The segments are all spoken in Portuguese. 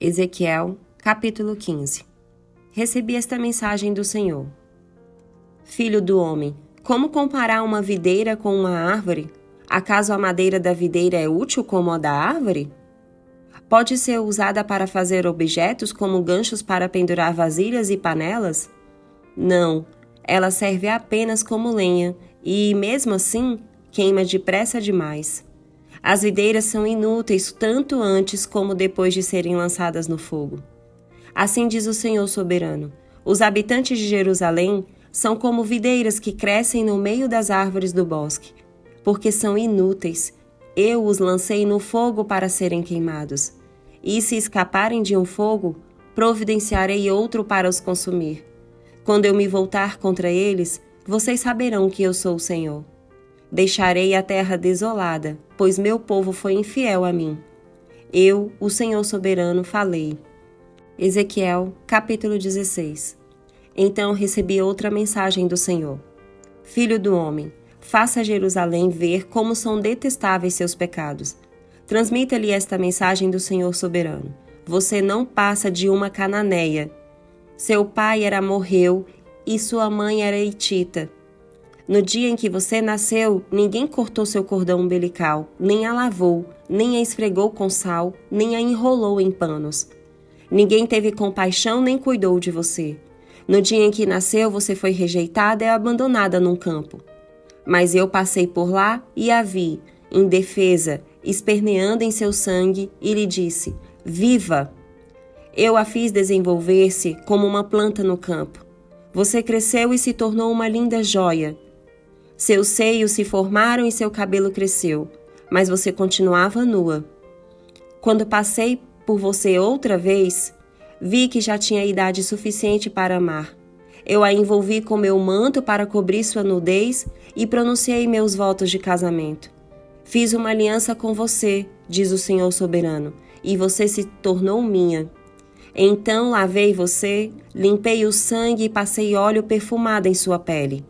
Ezequiel, capítulo 15. Recebi esta mensagem do Senhor. Filho do homem, como comparar uma videira com uma árvore? Acaso a madeira da videira é útil como a da árvore? Pode ser usada para fazer objetos como ganchos para pendurar vasilhas e panelas? Não, ela serve apenas como lenha e, mesmo assim, queima depressa demais. As videiras são inúteis tanto antes como depois de serem lançadas no fogo. Assim diz o Senhor soberano: os habitantes de Jerusalém são como videiras que crescem no meio das árvores do bosque, porque são inúteis. Eu os lancei no fogo para serem queimados. E se escaparem de um fogo, providenciarei outro para os consumir. Quando eu me voltar contra eles, vocês saberão que eu sou o Senhor. Deixarei a terra desolada, pois meu povo foi infiel a mim. Eu, o Senhor soberano, falei. Ezequiel, capítulo 16. Então recebi outra mensagem do Senhor. Filho do homem, faça a Jerusalém ver como são detestáveis seus pecados. Transmita-lhe esta mensagem do Senhor soberano. Você não passa de uma cananeia. Seu pai era amorreu e sua mãe era hitita. No dia em que você nasceu, ninguém cortou seu cordão umbilical, nem a lavou, nem a esfregou com sal, nem a enrolou em panos. Ninguém teve compaixão nem cuidou de você. No dia em que nasceu, você foi rejeitada e abandonada num campo. Mas eu passei por lá e a vi, indefesa, esperneando em seu sangue, e lhe disse: viva! Eu a fiz desenvolver-se como uma planta no campo. Você cresceu e se tornou uma linda joia. Seus seios se formaram e seu cabelo cresceu, mas você continuava nua. Quando passei por você outra vez, vi que já tinha idade suficiente para amar. Eu a envolvi com meu manto para cobrir sua nudez e pronunciei meus votos de casamento. Fiz uma aliança com você, diz o Senhor soberano, e você se tornou minha. Então lavei você, limpei o sangue e passei óleo perfumado em sua pele.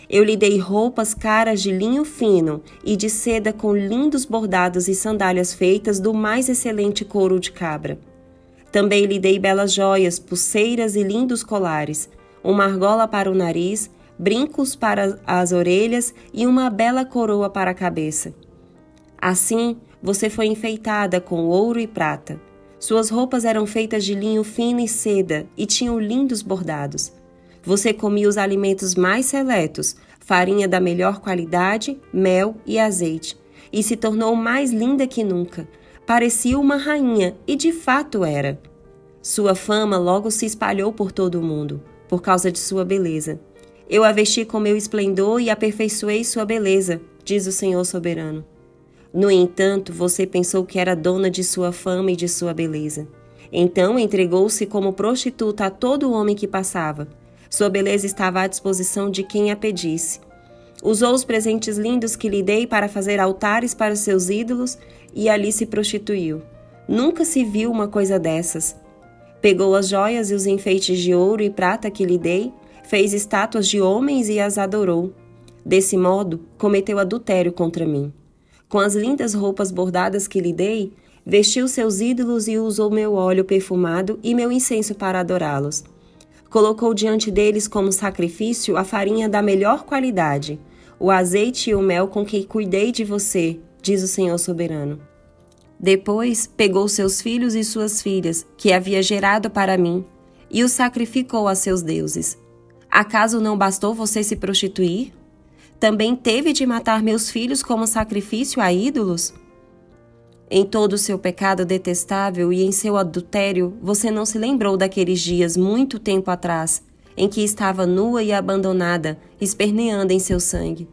Eu lhe dei roupas caras de linho fino e de seda com lindos bordados e sandálias feitas do mais excelente couro de cabra. Também lhe dei belas joias, pulseiras e lindos colares, uma argola para o nariz, brincos para as orelhas e uma bela coroa para a cabeça. Assim, você foi enfeitada com ouro e prata. Suas roupas eram feitas de linho fino e seda e tinham lindos bordados. Você comia os alimentos mais seletos, farinha da melhor qualidade, mel e azeite, e se tornou mais linda que nunca. Parecia uma rainha, e de fato era. Sua fama logo se espalhou por todo o mundo, por causa de sua beleza. Eu a vesti com meu esplendor e aperfeiçoei sua beleza, diz o Senhor soberano. No entanto, você pensou que era dona de sua fama e de sua beleza. Então entregou-se como prostituta a todo homem que passava. Sua beleza estava à disposição de quem a pedisse. Usou os presentes lindos que lhe dei para fazer altares para seus ídolos e ali se prostituiu. Nunca se viu uma coisa dessas. Pegou as joias e os enfeites de ouro e prata que lhe dei, fez estátuas de homens e as adorou. Desse modo, cometeu adultério contra mim. Com as lindas roupas bordadas que lhe dei, vestiu seus ídolos e usou meu óleo perfumado e meu incenso para adorá-los. Colocou diante deles como sacrifício a farinha da melhor qualidade, o azeite e o mel com que cuidei de você, diz o Senhor soberano. Depois pegou seus filhos e suas filhas, que havia gerado para mim, e os sacrificou a seus deuses. Acaso não bastou você se prostituir? Também teve de matar meus filhos como sacrifício a ídolos? Em todo o seu pecado detestável e em seu adultério, você não se lembrou daqueles dias muito tempo atrás, em que estava nua e abandonada, esperneando em seu sangue.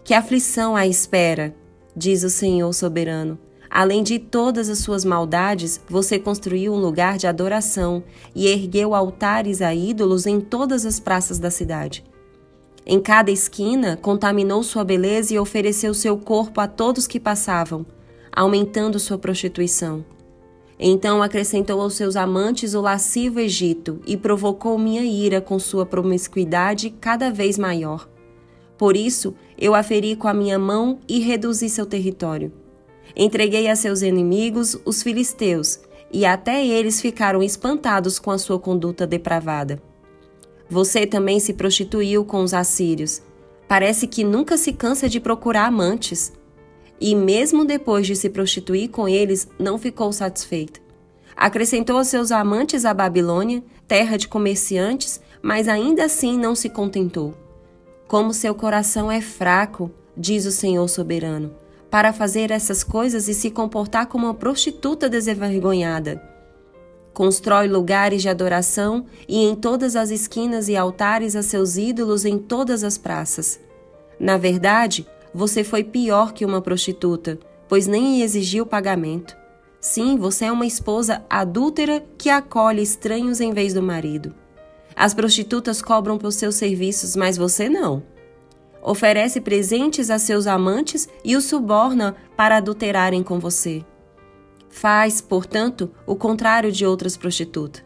Que aflição a espera, diz o Senhor soberano. Além de todas as suas maldades, você construiu um lugar de adoração e ergueu altares a ídolos em todas as praças da cidade. Em cada esquina, contaminou sua beleza e ofereceu seu corpo a todos que passavam, aumentando sua prostituição. Então acrescentou aos seus amantes o lascivo Egito e provocou minha ira com sua promiscuidade cada vez maior. Por isso, eu a feri com a minha mão e reduzi seu território. Entreguei a seus inimigos, os filisteus, e até eles ficaram espantados com a sua conduta depravada. Você também se prostituiu com os assírios. Parece que nunca se cansa de procurar amantes. E mesmo depois de se prostituir com eles, não ficou satisfeita. Acrescentou aos seus amantes a Babilônia, terra de comerciantes, mas ainda assim não se contentou. Como seu coração é fraco, diz o Senhor soberano, para fazer essas coisas e se comportar como uma prostituta desenvergonhada. Constrói lugares de adoração e em todas as esquinas e altares a seus ídolos em todas as praças. Na verdade, você foi pior que uma prostituta, pois nem exigiu pagamento. Sim, você é uma esposa adúltera que acolhe estranhos em vez do marido. As prostitutas cobram por seus serviços, mas você não. Oferece presentes a seus amantes e os suborna para adulterarem com você. Faz, portanto, o contrário de outras prostitutas.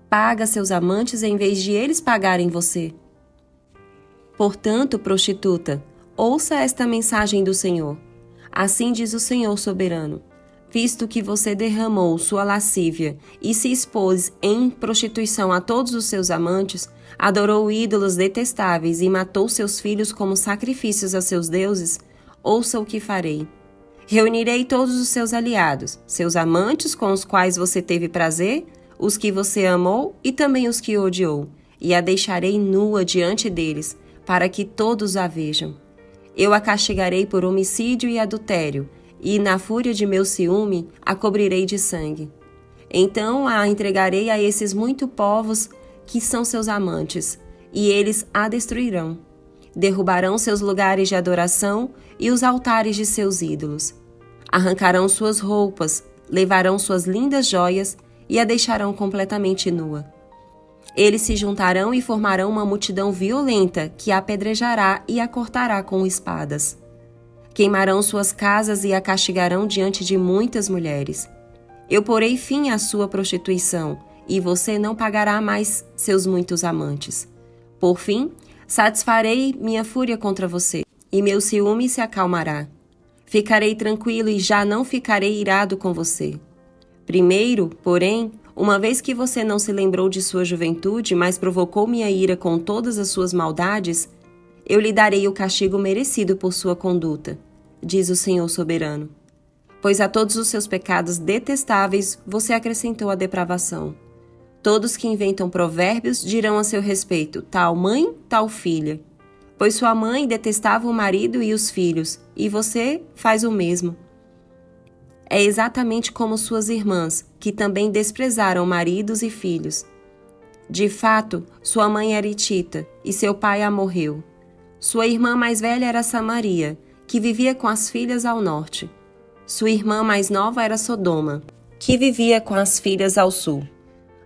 Paga seus amantes em vez de eles pagarem você. Portanto, prostituta, ouça esta mensagem do Senhor. Assim diz o Senhor soberano. Visto que você derramou sua lascívia e se expôs em prostituição a todos os seus amantes, adorou ídolos detestáveis e matou seus filhos como sacrifícios a seus deuses, ouça o que farei. Reunirei todos os seus aliados, seus amantes com os quais você teve prazer, os que você amou e também os que odiou, e a deixarei nua diante deles, para que todos a vejam. Eu a castigarei por homicídio e adultério, e na fúria de meu ciúme a cobrirei de sangue. Então a entregarei a esses muitos povos que são seus amantes, e eles a destruirão. Derrubarão seus lugares de adoração e os altares de seus ídolos. Arrancarão suas roupas, levarão suas lindas joias e a deixarão completamente nua. Eles se juntarão e formarão uma multidão violenta que a apedrejará e a cortará com espadas. Queimarão suas casas e a castigarão diante de muitas mulheres. Eu porei fim à sua prostituição, e você não pagará mais seus muitos amantes. Por fim, satisfarei minha fúria contra você, e meu ciúme se acalmará. Ficarei tranquilo e já não ficarei irado com você. Primeiro, porém, uma vez que você não se lembrou de sua juventude, mas provocou minha ira com todas as suas maldades, eu lhe darei o castigo merecido por sua conduta, diz o Senhor soberano. Pois a todos os seus pecados detestáveis você acrescentou a depravação. Todos que inventam provérbios dirão a seu respeito, tal mãe, tal filha. Pois sua mãe detestava o marido e os filhos, e você faz o mesmo. É exatamente como suas irmãs, que também desprezaram maridos e filhos. De fato, sua mãe era hitita, e seu pai a morreu. Sua irmã mais velha era Samaria, que vivia com as filhas ao norte. Sua irmã mais nova era Sodoma, que vivia com as filhas ao sul.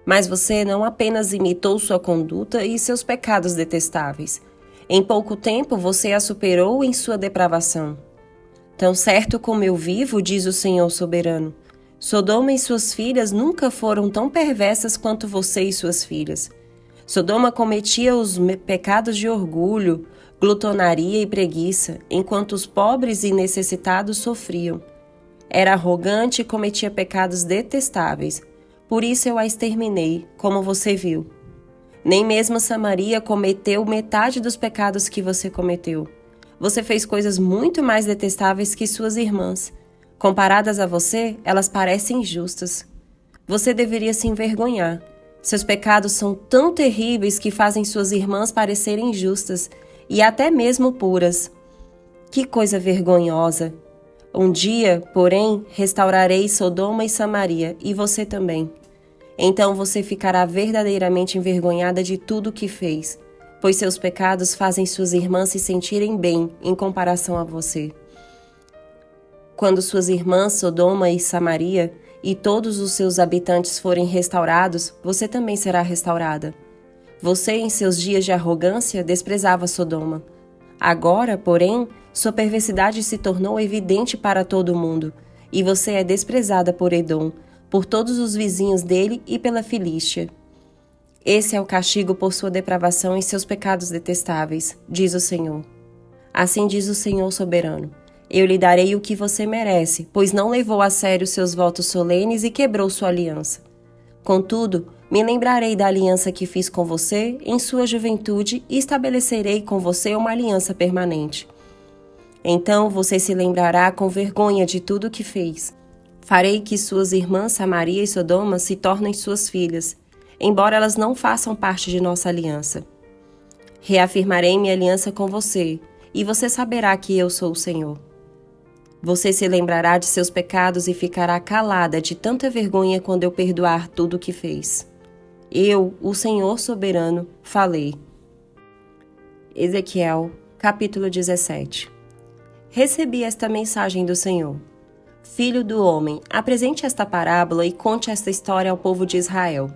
Mas você não apenas imitou sua conduta e seus pecados detestáveis. Em pouco tempo você a superou em sua depravação. Tão certo como eu vivo, diz o Senhor soberano, Sodoma e suas filhas nunca foram tão perversas quanto você e suas filhas. Sodoma cometia os pecados de orgulho, glutonaria e preguiça, enquanto os pobres e necessitados sofriam. Era arrogante e cometia pecados detestáveis, por isso eu a exterminei, como você viu. Nem mesmo Samaria cometeu metade dos pecados que você cometeu. Você fez coisas muito mais detestáveis que suas irmãs. Comparadas a você, elas parecem justas. Você deveria se envergonhar. Seus pecados são tão terríveis que fazem suas irmãs parecerem justas e até mesmo puras. Que coisa vergonhosa! Um dia, porém, restaurarei Sodoma e Samaria, e você também. Então você ficará verdadeiramente envergonhada de tudo o que fez, pois seus pecados fazem suas irmãs se sentirem bem em comparação a você. Quando suas irmãs Sodoma e Samaria e todos os seus habitantes forem restaurados, você também será restaurada. Você, em seus dias de arrogância, desprezava Sodoma. Agora, porém, sua perversidade se tornou evidente para todo mundo, e você é desprezada por Edom, por todos os vizinhos dele e pela Filístia. Esse é o castigo por sua depravação e seus pecados detestáveis, diz o Senhor. Assim diz o Senhor soberano: eu lhe darei o que você merece, pois não levou a sério seus votos solenes e quebrou sua aliança. Contudo, me lembrarei da aliança que fiz com você em sua juventude e estabelecerei com você uma aliança permanente. Então você se lembrará com vergonha de tudo o que fez. Farei que suas irmãs Samaria e Sodoma se tornem suas filhas, embora elas não façam parte de nossa aliança. Reafirmarei minha aliança com você, e você saberá que eu sou o Senhor. Você se lembrará de seus pecados e ficará calada de tanta vergonha quando eu perdoar tudo o que fez. Eu, o Senhor soberano, falei. Ezequiel, capítulo 17. Recebi esta mensagem do Senhor. Filho do homem, apresente esta parábola e conte esta história ao povo de Israel.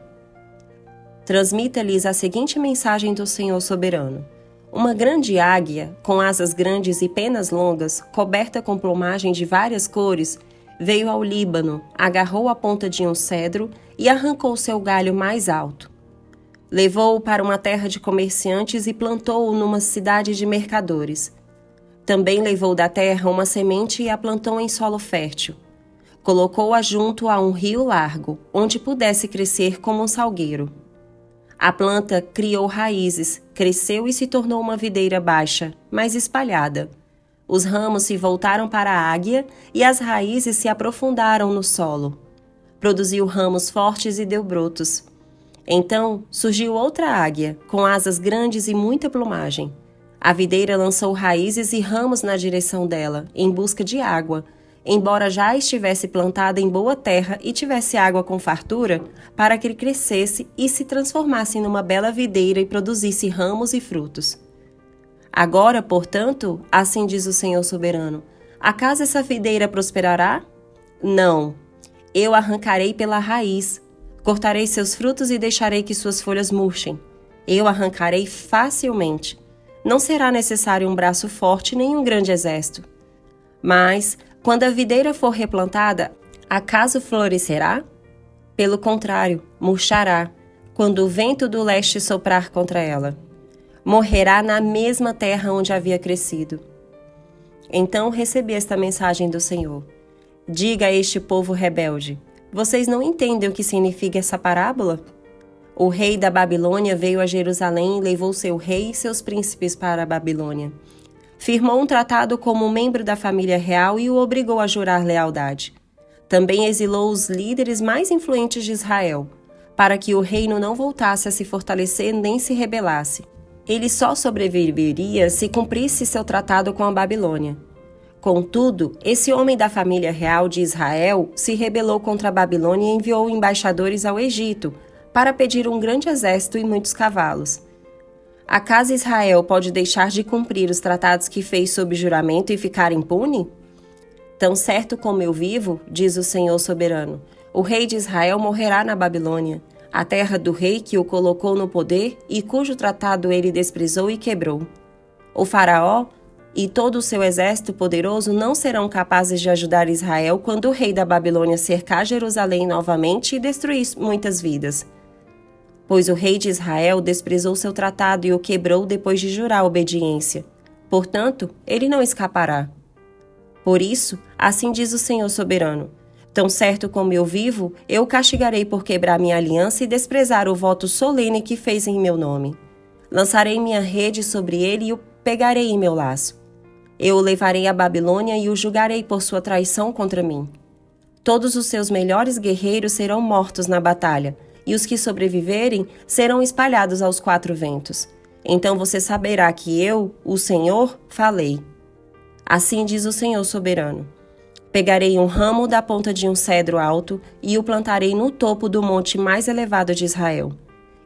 Transmita-lhes a seguinte mensagem do Senhor soberano. Uma grande águia, com asas grandes e penas longas, coberta com plumagem de várias cores, veio ao Líbano, agarrou a ponta de um cedro e arrancou seu galho mais alto. Levou-o para uma terra de comerciantes e plantou-o numa cidade de mercadores. Também levou da terra uma semente e a plantou em solo fértil. Colocou-a junto a um rio largo, onde pudesse crescer como um salgueiro. A planta criou raízes, cresceu e se tornou uma videira baixa, mas espalhada. Os ramos se voltaram para a águia e as raízes se aprofundaram no solo. Produziu ramos fortes e deu brotos. Então surgiu outra águia, com asas grandes e muita plumagem. A videira lançou raízes e ramos na direção dela, em busca de água, embora já estivesse plantada em boa terra e tivesse água com fartura, para que crescesse e se transformasse numa bela videira e produzisse ramos e frutos. Agora, portanto, assim diz o Senhor soberano, acaso essa videira prosperará? Não. Eu arrancarei pela raiz, cortarei seus frutos e deixarei que suas folhas murchem. Eu arrancarei facilmente. Não será necessário um braço forte nem um grande exército. Mas, quando a videira for replantada, acaso florescerá? Pelo contrário, murchará, quando o vento do leste soprar contra ela. Morrerá na mesma terra onde havia crescido. Então recebi esta mensagem do Senhor. Diga a este povo rebelde, vocês não entendem o que significa essa parábola? O rei da Babilônia veio a Jerusalém e levou seu rei e seus príncipes para a Babilônia. Firmou um tratado como membro da família real e o obrigou a jurar lealdade. Também exilou os líderes mais influentes de Israel, para que o reino não voltasse a se fortalecer nem se rebelasse. Ele só sobreviveria se cumprisse seu tratado com a Babilônia. Contudo, esse homem da família real de Israel se rebelou contra a Babilônia e enviou embaixadores ao Egito para pedir um grande exército e muitos cavalos. Acaso Israel pode deixar de cumprir os tratados que fez sob juramento e ficar impune? Tão certo como eu vivo, diz o Senhor soberano, o rei de Israel morrerá na Babilônia, a terra do rei que o colocou no poder e cujo tratado ele desprezou e quebrou. O faraó e todo o seu exército poderoso não serão capazes de ajudar Israel quando o rei da Babilônia cercar Jerusalém novamente e destruir muitas vidas. Pois o rei de Israel desprezou seu tratado e o quebrou depois de jurar obediência. Portanto, ele não escapará. Por isso, assim diz o Senhor soberano, tão certo como eu vivo, eu o castigarei por quebrar minha aliança e desprezar o voto solene que fez em meu nome. Lançarei minha rede sobre ele e o pegarei em meu laço. Eu o levarei à Babilônia e o julgarei por sua traição contra mim. Todos os seus melhores guerreiros serão mortos na batalha, e os que sobreviverem serão espalhados aos quatro ventos. Então você saberá que eu, o Senhor, falei. Assim diz o Senhor soberano. Pegarei um ramo da ponta de um cedro alto e o plantarei no topo do monte mais elevado de Israel.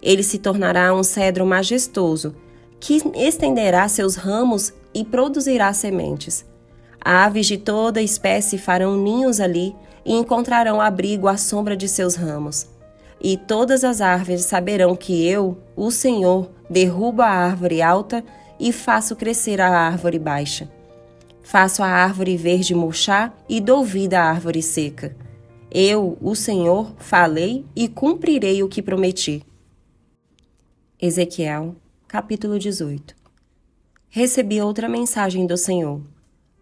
Ele se tornará um cedro majestoso, que estenderá seus ramos e produzirá sementes. Aves de toda espécie farão ninhos ali e encontrarão abrigo à sombra de seus ramos. E todas as árvores saberão que eu, o Senhor, derrubo a árvore alta e faço crescer a árvore baixa. Faço a árvore verde murchar e dou vida à árvore seca. Eu, o Senhor, falei e cumprirei o que prometi. Ezequiel, capítulo 18. Recebi outra mensagem do Senhor.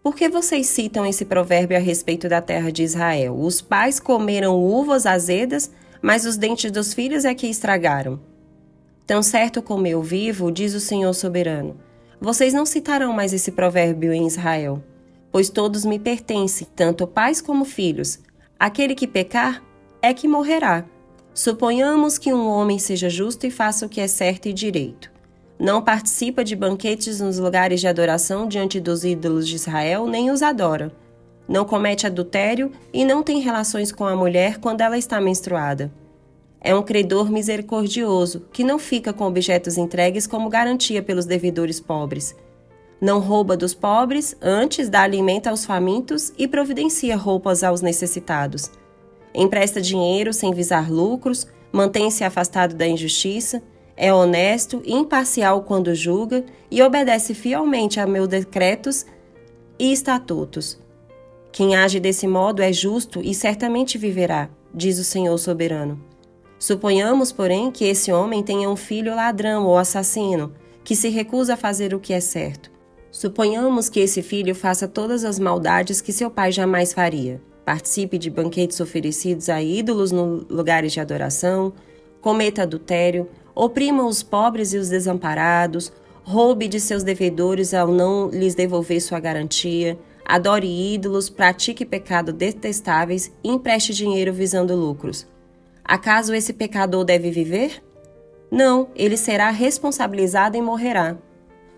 Por que vocês citam esse provérbio a respeito da terra de Israel? Os pais comeram uvas azedas, mas os dentes dos filhos é que estragaram. Tão certo como eu vivo, diz o Senhor soberano, vocês não citarão mais esse provérbio em Israel, pois todos me pertencem, tanto pais como filhos. Aquele que pecar é que morrerá. Suponhamos que um homem seja justo e faça o que é certo e direito. Não participa de banquetes nos lugares de adoração diante dos ídolos de Israel, nem os adora. Não comete adultério e não tem relações com a mulher quando ela está menstruada. É um credor misericordioso, que não fica com objetos entregues como garantia pelos devedores pobres. Não rouba dos pobres, antes dá alimento aos famintos e providencia roupas aos necessitados. Empresta dinheiro sem visar lucros, mantém-se afastado da injustiça, é honesto e imparcial quando julga e obedece fielmente a meus decretos e estatutos. Quem age desse modo é justo e certamente viverá, diz o Senhor soberano. Suponhamos, porém, que esse homem tenha um filho ladrão ou assassino, que se recusa a fazer o que é certo. Suponhamos que esse filho faça todas as maldades que seu pai jamais faria. Participe de banquetes oferecidos a ídolos nos lugares de adoração, cometa adultério, oprima os pobres e os desamparados, roube de seus devedores ao não lhes devolver sua garantia, adore ídolos, pratique pecados detestáveis e empreste dinheiro visando lucros. Acaso esse pecador deve viver? Não, ele será responsabilizado e morrerá.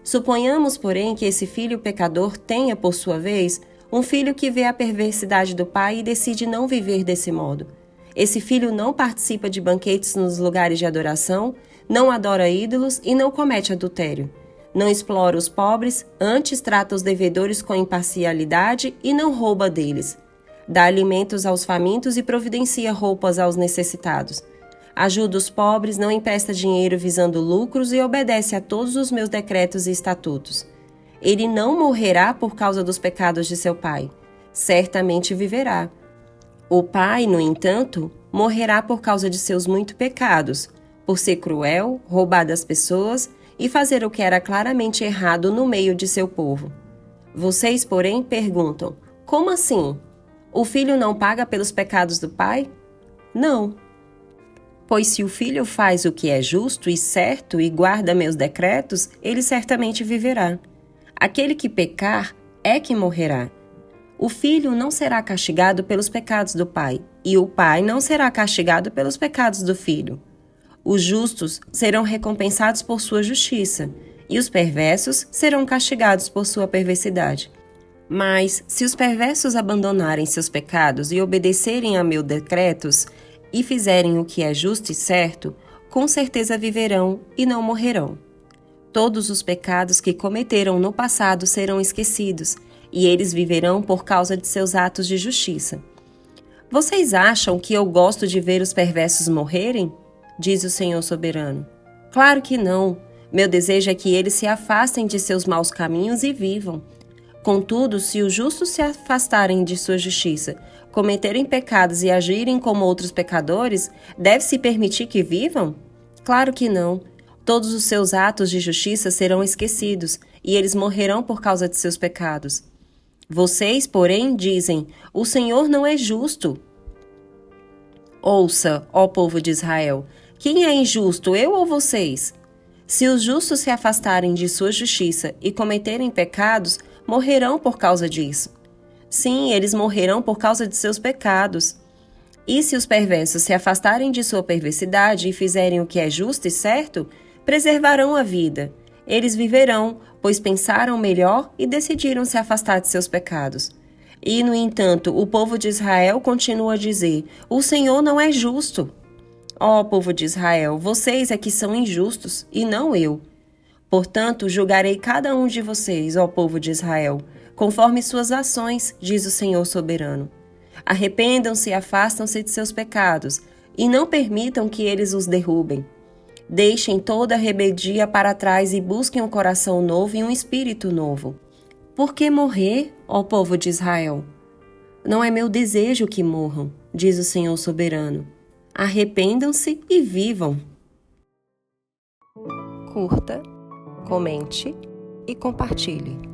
Suponhamos, porém, que esse filho pecador tenha, por sua vez, um filho que vê a perversidade do pai e decide não viver desse modo. Esse filho não participa de banquetes nos lugares de adoração, não adora ídolos e não comete adultério. Não explora os pobres, antes trata os devedores com imparcialidade e não rouba deles. Dá alimentos aos famintos e providencia roupas aos necessitados. Ajuda os pobres, não empresta dinheiro visando lucros e obedece a todos os meus decretos e estatutos. Ele não morrerá por causa dos pecados de seu pai. Certamente viverá. O pai, no entanto, morrerá por causa de seus muitos pecados, por ser cruel, roubar das pessoas e fazer o que era claramente errado no meio de seu povo. Vocês, porém, perguntam, como assim? O filho não paga pelos pecados do pai? Não. Pois se o filho faz o que é justo e certo e guarda meus decretos, ele certamente viverá. Aquele que pecar é que morrerá. O filho não será castigado pelos pecados do pai, e o pai não será castigado pelos pecados do filho. Os justos serão recompensados por sua justiça, e os perversos serão castigados por sua perversidade. Mas, se os perversos abandonarem seus pecados e obedecerem a meus decretos, e fizerem o que é justo e certo, com certeza viverão e não morrerão. Todos os pecados que cometeram no passado serão esquecidos, e eles viverão por causa de seus atos de justiça. Vocês acham que eu gosto de ver os perversos morrerem? Diz o Senhor soberano. Claro que não. Meu desejo é que eles se afastem de seus maus caminhos e vivam. Contudo, se os justos se afastarem de sua justiça, cometerem pecados e agirem como outros pecadores, deve-se permitir que vivam? Claro que não. Todos os seus atos de justiça serão esquecidos, e eles morrerão por causa de seus pecados. Vocês, porém, dizem, o Senhor não é justo. Ouça, ó povo de Israel, quem é injusto, eu ou vocês? Se os justos se afastarem de sua justiça e cometerem pecados, morrerão por causa disso. Sim, eles morrerão por causa de seus pecados. E se os perversos se afastarem de sua perversidade e fizerem o que é justo e certo, preservarão a vida. Eles viverão, pois pensaram melhor e decidiram se afastar de seus pecados. E, no entanto, o povo de Israel continua a dizer, o Senhor não é justo. Ó povo de Israel, vocês é que são injustos, e não eu. Portanto, julgarei cada um de vocês, ó povo de Israel, conforme suas ações, diz o Senhor soberano. Arrependam-se e afastam-se de seus pecados, e não permitam que eles os derrubem. Deixem toda a rebeldia para trás e busquem um coração novo e um espírito novo. Por que morrer, ó povo de Israel? Não é meu desejo que morram, diz o Senhor soberano. Arrependam-se e vivam. Curta, comente e compartilhe.